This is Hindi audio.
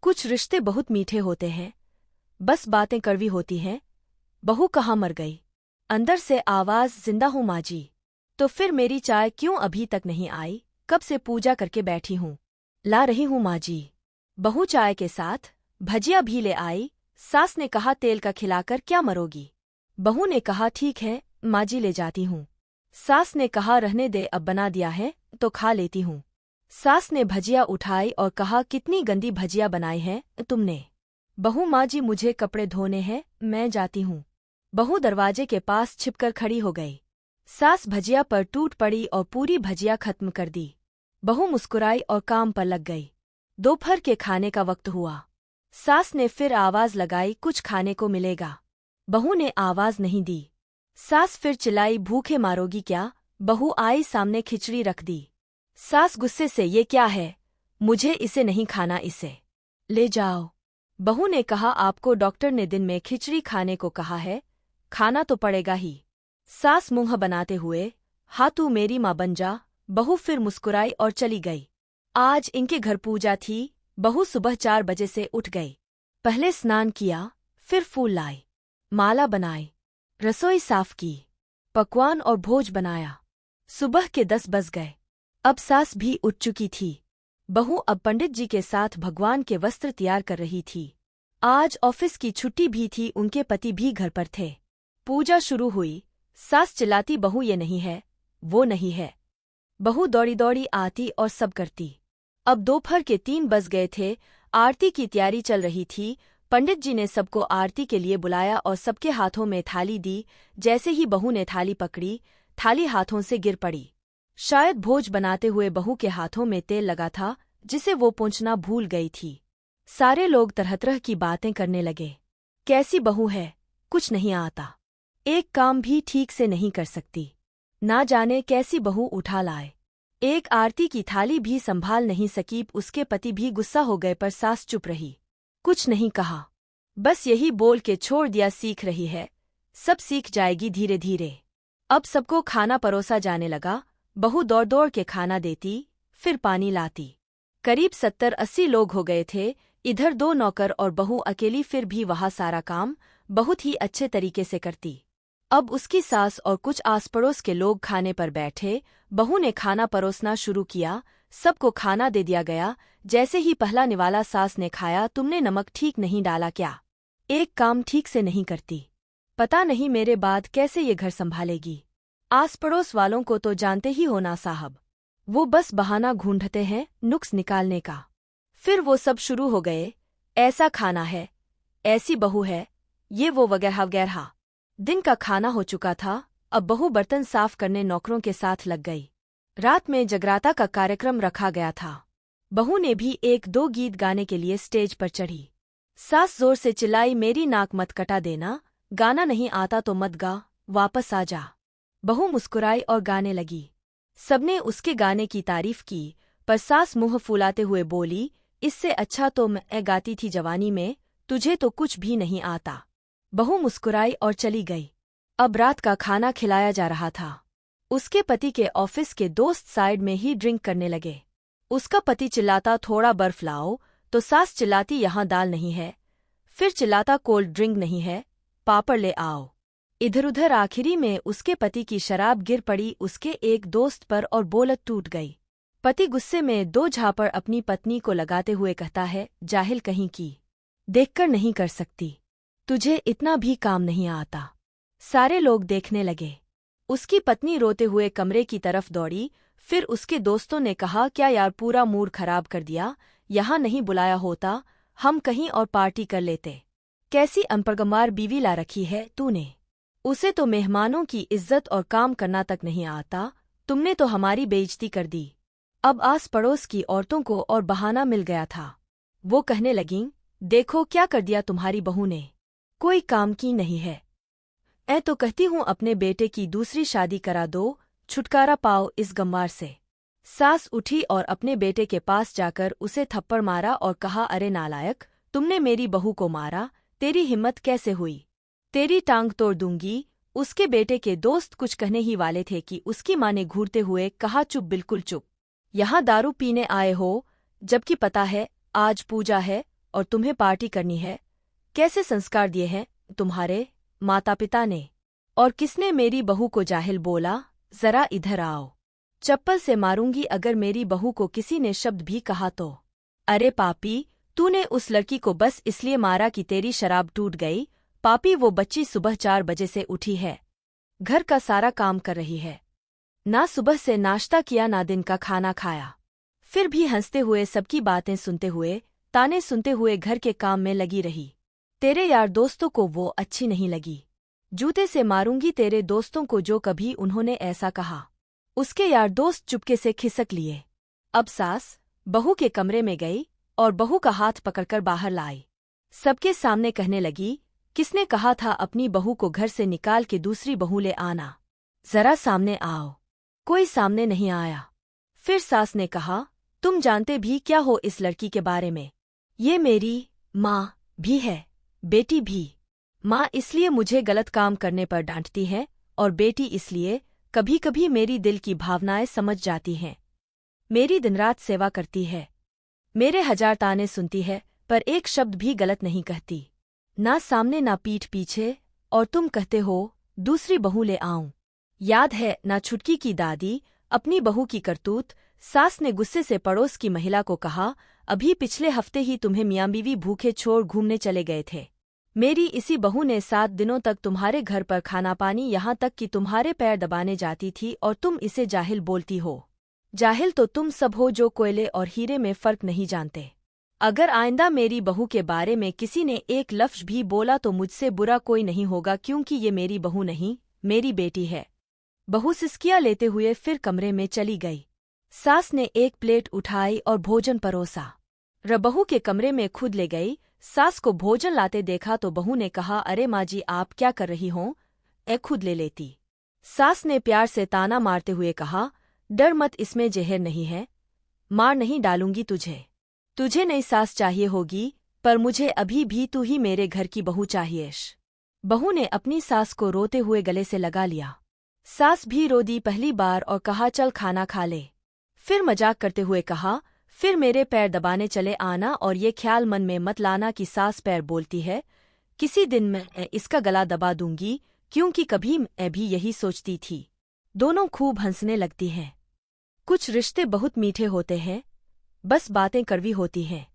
कुछ रिश्ते बहुत मीठे होते हैं, बस बातें कड़वी होती हैं। बहू कहाँ मर गई? अंदर से आवाज, जिंदा हूँ माँ जी। तो फिर मेरी चाय क्यों अभी तक नहीं आई? कब से पूजा करके बैठी हूँ, ला रही हूँ माँ जी। बहू चाय के साथ भजिया भी ले आई। सास ने कहा, तेल का खिलाकर क्या मरोगी? बहू ने कहा, ठीक है माँ जी, ले जाती हूँ। सास ने कहा, रहने दे, अब बना दिया है तो खा लेती हूँ। सास ने भजिया उठाई और कहा, कितनी गंदी भजिया बनाई है तुमने? बहू, माँ जी मुझे कपड़े धोने हैं, मैं जाती हूँ। बहू दरवाजे के पास छिपकर खड़ी हो गई। सास भजिया पर टूट पड़ी और पूरी भजिया खत्म कर दी। बहू मुस्कुराई और काम पर लग गई। दोपहर के खाने का वक्त हुआ। सास ने फिर आवाज लगाई, कुछ खाने को मिलेगा? बहू ने आवाज नहीं दी। सास फिर चिल्लाई, भूखे मारोगी क्या? बहू आई, सामने खिचड़ी रख दी। सास गुस्से से, ये क्या है? मुझे इसे नहीं खाना, इसे ले जाओ। बहू ने कहा, आपको डॉक्टर ने दिन में खिचड़ी खाने को कहा है, खाना तो पड़ेगा ही। सास मुंह बनाते हुए, हाँ तू मेरी माँ बन जा। बहू फिर मुस्कुराई और चली गई। आज इनके घर पूजा थी। बहू सुबह 4 बजे से उठ गई। पहले स्नान किया, फिर फूल लाई, माला बनाई, रसोई साफ की, पकवान और भोज बनाया। सुबह के 10 बज गए। अब सास भी उठ चुकी थी। बहू अब पंडित जी के साथ भगवान के वस्त्र तैयार कर रही थी। आज ऑफिस की छुट्टी भी थी, उनके पति भी घर पर थे। पूजा शुरू हुई। सास चिल्लाती, बहू ये नहीं है, वो नहीं है। बहू दौड़ी दौड़ी आती और सब करती। अब दोपहर के 3 बज गए थे। आरती की तैयारी चल रही थी। पंडित जी ने सबको आरती के लिए बुलाया और सबके हाथों में थाली दी। जैसे ही बहू ने थाली पकड़ी, थाली हाथों से गिर पड़ी। शायद भोज बनाते हुए बहू के हाथों में तेल लगा था, जिसे वो पोंछना भूल गई थी। सारे लोग तरह तरह की बातें करने लगे। कैसी बहू है, कुछ नहीं आता, एक काम भी ठीक से नहीं कर सकती, ना जाने कैसी बहू उठा लाए। एक आरती की थाली भी संभाल नहीं सकी। उसके पति भी गुस्सा हो गए, पर सास चुप रही, कुछ नहीं कहा, बस यही बोल के छोड़ दिया, सीख रही है, सब सीख जाएगी धीरे धीरे। अब सबको खाना परोसा जाने लगा। बहू दौड़ दौड़ के खाना देती, फिर पानी लाती। करीब 70-80 लोग हो गए थे। इधर 2 नौकर और बहू अकेली, फिर भी वहाँ सारा काम बहुत ही अच्छे तरीके से करती। अब उसकी सास और कुछ आस पड़ोस के लोग खाने पर बैठे। बहू ने खाना परोसना शुरू किया। सबको खाना दे दिया गया। जैसे ही पहला निवाला सास ने खाया, तुमने नमक ठीक नहीं डाला क्या? एक काम ठीक से नहीं करती, पता नहीं मेरे बाद कैसे ये घर संभालेगी। आस पड़ोस वालों को तो जानते ही हो ना साहब, वो बस बहाना ढूंढते हैं नुक्स निकालने का। फिर वो सब शुरू हो गए, ऐसा खाना है, ऐसी बहू है, ये वो वगैरह वगैरह। दिन का खाना हो चुका था। अब बहू बर्तन साफ करने नौकरों के साथ लग गई। रात में जगराता का कार्यक्रम रखा गया था। बहू ने भी 1-2 गीत गाने के लिए स्टेज पर चढ़ी। सास जोर से चिल्लाई, मेरी नाक मत कटा देना, गाना नहीं आता तो मत गा, वापस आ जा। बहू मुस्कुराई और गाने लगी। सबने उसके गाने की तारीफ की, पर सास मुंह फुलाते हुए बोली, इससे अच्छा तो मैं गाती थी जवानी में, तुझे तो कुछ भी नहीं आता। बहू मुस्कुराई और चली गई। अब रात का खाना खिलाया जा रहा था। उसके पति के ऑफिस के दोस्त साइड में ही ड्रिंक करने लगे। उसका पति चिल्लाता, थोड़ा बर्फ लाओ, तो सास चिल्लाती, यहाँ दाल नहीं है। फिर चिल्लाता, कोल्ड ड्रिंक नहीं है, पापड़ ले आओ। इधर उधर आखिरी में उसके पति की शराब गिर पड़ी उसके एक दोस्त पर और बोलत टूट गई। पति गुस्से में 2 झापड़ अपनी पत्नी को लगाते हुए कहता है, जाहिल कहीं की, देखकर नहीं कर सकती, तुझे इतना भी काम नहीं आता। सारे लोग देखने लगे। उसकी पत्नी रोते हुए कमरे की तरफ दौड़ी। फिर उसके दोस्तों ने कहा, क्या यार, पूरा मूड खराब कर दिया, यहाँ नहीं बुलाया होता, हम कहीं और पार्टी कर लेते। कैसी अनपरगमार बीवी ला रखी है तूने, उसे तो मेहमानों की इज्जत और काम करना तक नहीं आता, तुमने तो हमारी बेइज्जती कर दी। अब आस पड़ोस की औरतों को और बहाना मिल गया था। वो कहने लगीं, देखो क्या कर दिया तुम्हारी बहू ने, कोई काम की नहीं है। तो कहती हूँ अपने बेटे की दूसरी शादी करा दो, छुटकारा पाओ इस गम्वार से। सास उठी और अपने बेटे के पास जाकर उसे थप्पड़ मारा और कहा, अरे नालायक, तुमने मेरी बहू को मारा, तेरी हिम्मत कैसे हुई, तेरी टांग तोड़ दूंगी। उसके बेटे के दोस्त कुछ कहने ही वाले थे कि उसकी माँ ने घूरते हुए कहा, चुप, बिल्कुल चुप, यहाँ दारू पीने आए हो, जबकि पता है आज पूजा है और तुम्हें पार्टी करनी है। कैसे संस्कार दिए हैं तुम्हारे माता पिता ने? और किसने मेरी बहू को जाहिल बोला? जरा इधर आओ, चप्पल से मारूंगी अगर मेरी बहू को किसी ने शब्द भी कहा तो। अरे पापी, तूने उस लड़की को बस इसलिए मारा कि तेरी शराब टूट गई? पापी, वो बच्ची सुबह 4 बजे से उठी है, घर का सारा काम कर रही है, ना सुबह से नाश्ता किया ना दिन का खाना खाया, फिर भी हंसते हुए सबकी बातें सुनते हुए ताने सुनते हुए घर के काम में लगी रही। तेरे यार दोस्तों को वो अच्छी नहीं लगी। जूते से मारूंगी तेरे दोस्तों को जो कभी उन्होंने ऐसा कहा। उसके यार दोस्त चुपके से खिसक लिए। अब सास बहू के कमरे में गई और बहू का हाथ पकड़कर बाहर लाई। सबके सामने कहने लगी, किसने कहा था अपनी बहू को घर से निकाल के दूसरी बहू ले आना? जरा सामने आओ। कोई सामने नहीं आया। फिर सास ने कहा, तुम जानते भी क्या हो इस लड़की के बारे में? ये मेरी माँ भी है, बेटी भी। माँ इसलिए मुझे गलत काम करने पर डांटती है और बेटी इसलिए कभी कभी मेरी दिल की भावनाएं समझ जाती हैं। मेरी दिनरात सेवा करती है, मेरे 1000 ताने सुनती है, पर एक शब्द भी गलत नहीं कहती, ना सामने ना पीठ पीछे। और तुम कहते हो दूसरी बहू ले आऊं? याद है ना छुटकी की दादी अपनी बहू की करतूत? सास ने गुस्से से पड़ोस की महिला को कहा, अभी पिछले हफ्ते ही तुम्हें मियां बीवी भूखे छोड़ घूमने चले गए थे। मेरी इसी बहू ने 7 दिनों तक तुम्हारे घर पर खाना पानी, यहाँ तक कि तुम्हारे पैर दबाने जाती थी, और तुम इसे जाहिल बोलती हो। जाहिल तो तुम सब हो जो कोयले और हीरे में फर्क नहीं जानते। अगर आइंदा मेरी बहू के बारे में किसी ने एक लफ्ज भी बोला तो मुझसे बुरा कोई नहीं होगा, क्योंकि ये मेरी बहू नहीं, मेरी बेटी है। बहू सिसकियां लेते हुए फिर कमरे में चली गई। सास ने एक प्लेट उठाई और भोजन परोसा। बहू के कमरे में खुद ले गई। सास को भोजन लाते देखा तो बहू ने कहा, अरे माँ जी आप क्या कर रही हो? खुद ले लेती। सास ने प्यार से ताना मारते हुए कहा, डर मत, इसमें जहर नहीं है, मार नहीं डालूंगी तुझे। तुझे नई सास चाहिए होगी, पर मुझे अभी भी तू ही मेरे घर की बहू चाहिएश। बहू ने अपनी सास को रोते हुए गले से लगा लिया। सास भी रो दी पहली बार और कहा, चल खाना खा ले। फिर मजाक करते हुए कहा, फिर मेरे पैर दबाने चले आना, और ये ख्याल मन में मत लाना कि सास पैर बोलती है, किसी दिन मैं इसका गला दबा दूंगी, क्योंकि कभी मैं भी यही सोचती थी। दोनों खूब हंसने लगती हैं। कुछ रिश्ते बहुत मीठे होते हैं, बस बातें कड़वी होती हैं।